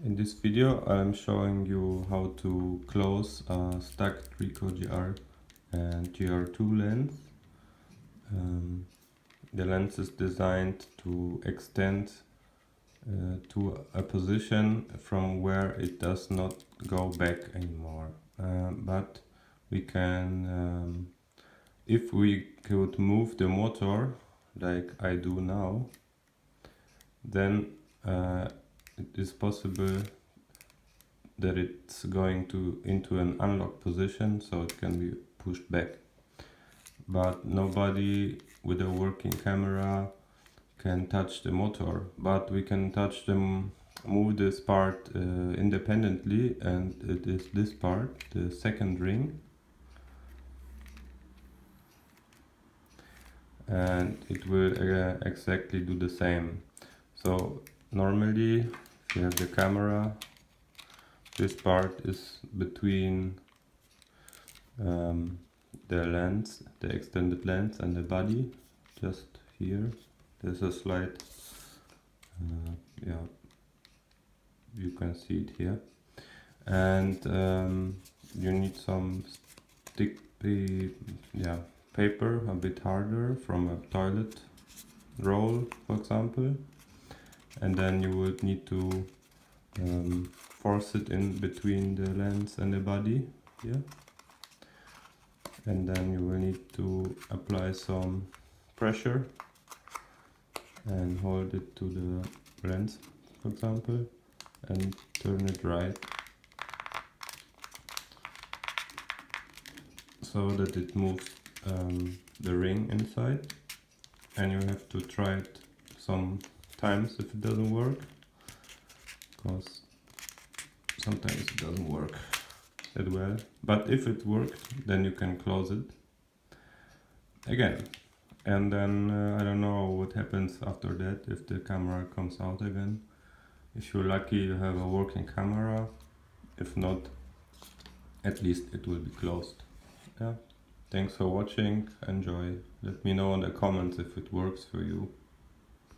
In this video I'm showing you how to close a stacked Ricoh GR and GR2 lens. The lens is designed to extend to a position from where it does not go back anymore. But we can, if we could move the motor like I do now, then it is possible that it's going into an unlocked position, so it can be pushed back. But nobody with a working camera can touch the motor, but we can move this part independently, and it is this part, the second ring, and it will exactly do the same. So normally, if you have the camera, this part is between the lens, the extended lens, and the body. Just here, there's a slight, yeah, you can see it here. And you need some paper, a bit harder, from a toilet roll, for example. And then you would need to force it in between the lens and the body here. And then you will need to apply some pressure and hold it to the lens, for example, and turn it right so that it moves the ring inside. And you have to try it some times if it doesn't work, because sometimes it doesn't work that well. But if it worked, then you can close it again. And then I don't know what happens after that, if the camera comes out again. If you're lucky, you have a working camera. If not, at least it will be closed. Yeah. Thanks for watching. Enjoy. Let me know in the comments if it works for you.